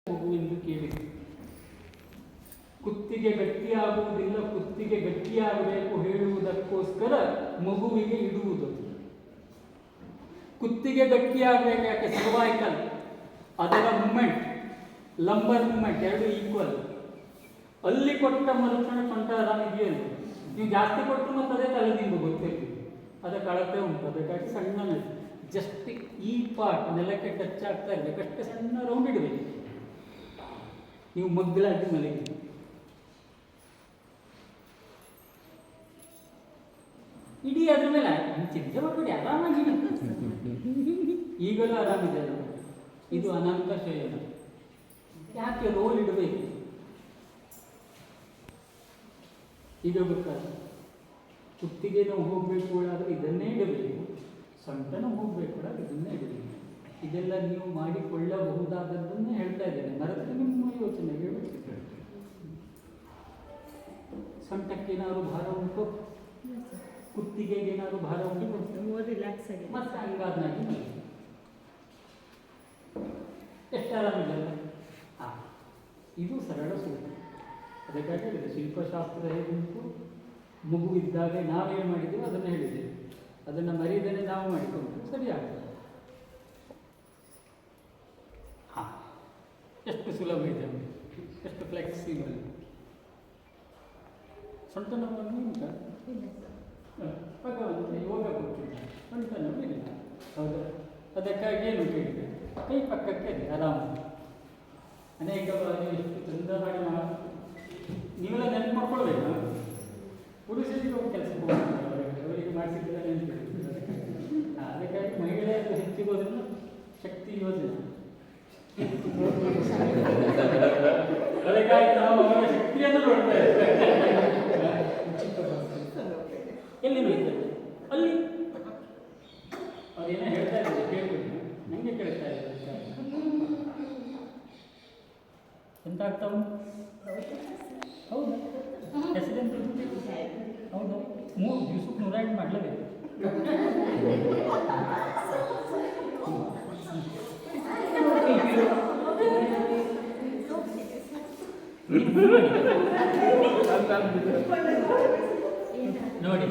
ಎಂದು ಕೇಳಿದೆ. ಕುತ್ತಿಗೆ ಗಟ್ಟಿಯಾಗುವುದಿಲ್ಲ, ಕುತ್ತಿಗೆ ಗಟ್ಟಿಯಾಗಬೇಕು ಹೇಳುವುದಕ್ಕೋಸ್ಕರ ಮಗುವಿಗೆ ಇಡುವುದು. ಕುತ್ತಿಗೆ ಗಟ್ಟಿಯಾಗಬೇಕು ಯಾಕೆ? ಸರ್ವೈಕಲ್, ಅದರ ಮೂಮೆಂಟ್, ಲಂಬರ್ ಮೂಮೆಂಟ್ ಎರಡು ಈಕ್ವಲ್. ಅಲ್ಲಿ ಕೊಟ್ಟ ಮರುಕ್ಷಣ ಸೊಂಟ ಆರಾಮಿದೆಯಲ್ಲ, ನೀವು ಜಾಸ್ತಿ ಕೊಟ್ಟರು ಮತ್ತು ಅದೇ ತಲೆ ನಿಂಬು ಗೊತ್ತಿರಲಿ, ಅದಕ್ಕೆ ಅಳತೆ ಉಂಟು. ಅದಕ್ಕಾಗಿ ಸಣ್ಣ ಜಸ್ಟ್ ಈ ಪಾರ್ಟ್ ನೆಲಕ್ಕೆ ಟಚ್ ಆಗ್ತಾ ಇರಬೇಕು, ಅಷ್ಟೇ ಸಣ್ಣ ರೌಂಡ್ ಇಡಬೇಕು. ನೀವು ಮಗ್ಗಲಾಗಿ ಮಲಗಿ ಇಡೀ ಅದ್ರ ಮೇಲೆ ಚಿಂತೆ ಮಾಡ್ಬೇಡಿ, ಆರಾಮಾಗಿ ಈಗಲೂ ಆರಾಮಿದೆ. ಇದು ಅನಂತ ಶಯನ. ಯಾಕೆ ರೋಲ್ ಇಡಬೇಕು? ಈಗ ಗೊತ್ತಾಗ ಕುತ್ತಿಗೆ ನಾವು ಹೋಗಬೇಕು ಆದರೆ ಇದನ್ನೇ ಇಡಬೇಕು, ಸೊಂಟನೂ ಹೋಗಬೇಕು ಇದನ್ನೇ ಇಡಬೇಕು. ಇದೆಲ್ಲ ನೀವು ಮಾಡಿಕೊಳ್ಳಬಹುದಾದದ್ದನ್ನೇ ಹೇಳ್ತಾ ಇದ್ದೇನೆ. ಮರೆತರೆ ನಿಮ್ಮ ಯೋಚನೆ ಹೇಳಬೇಕು. ಸೊಂಟಕ್ಕೇನಾದ್ರು ಭಾರ ಉಂಟು, ಕುತ್ತಿಗೆಗೆ ಏನಾದ್ರು ಭಾರ ಉಂಟು, ರಿಲ್ಯಾಕ್ಸ್ ಆಗಿ ಮತ್ತೆ ಹಂಗಾದ್ನಾಗಿ ಎಷ್ಟು ಆರಾಮಿದೆಯಲ್ಲ. ಇದು ಸರಳ ಸೂತ್ರ. ಅದಕ್ಕಾಗಿ ಹೇಳಿದೆ ಶಿಲ್ಪಶಾಸ್ತ್ರ ಹೇಗುಂಟು, ಮಗು ಇದ್ದಾಗ ನಾವೇನು ಮಾಡಿದ್ದೇವೆ ಅದನ್ನು ಹೇಳಿದ್ದೇವೆ. ಅದನ್ನು ಮರೀದೇನೆ ನಾವು ಮಾಡಿಕೊಂಡು ಸರಿಯಾಗ್ತದೆ. ಎಷ್ಟು ಸುಲಭ ಇದೆ, ಎಷ್ಟು ಫ್ಲೆಕ್ಸಿಬಲ್. ಸೊಂಟ ನೋವನ್ನು ಉಂಟ, ಭಗವಂತ ಯೋಗ ಕೊಟ್ಟಿಲ್ಲ, ಸೊಂಟ ನೋವು ಇಲ್ಲ. ಹೌದಾ? ಅದಕ್ಕಾಗಿ ಏನು ಕೇಳಿದೆ, ಕೈ ಪಕ್ಕಕ್ಕೆ ಇದೆ ಆರಾಮ. ಅನೇಕ ಬಾರಿ ಎಷ್ಟು ಚಂದ ಮಾಡಿ ನೀವೆಲ್ಲ ನೆನಪು ಮಾಡ್ಕೊಳ್ಬೇಕು. ಪುರುಷರಿಗೆ ಒಂದು ಕೆಲಸಕ್ಕೆ ಹೋಗ್ತಾರೆ, ಅವರಿಗೆ ಮಾಡಿಸಿದ್ರೆ ನೆನಪು. ಅದಕ್ಕಾಗಿ ಮಹಿಳೆಯರು ಹೆಚ್ಚಿಗೋದ್ರಿಂದ ಶಕ್ತಿ ಯೋಜನೆ. ಅದಕ್ಕಾಗಿ ನಾವು ಅವರ ಶಕ್ತಿಯನ್ನು ನೋಡ್ತಾ ಇದ್ದೇವೆ. ಎಲ್ಲಿ ನೋಡ್ತೇವೆ ಅಲ್ಲಿ ಅವ್ರೇನೋ ಹೇಳ್ತಾ ಇದ್ದಾರೆ, ಕೇಳ್ಬಿಡಿ, ನನಗೆ ಕೇಳ್ತಾ ಇದ್ದಾರೆ. ಎಂತ ಆಗ್ತಾವು? ಹೌದು, ಹೆಸರೆಂತ? ಹೌದು, 3 ದಿವಸಕ್ಕೆ 108 ಮಾಡಲೇಬೇಕು. ನೋಡಿ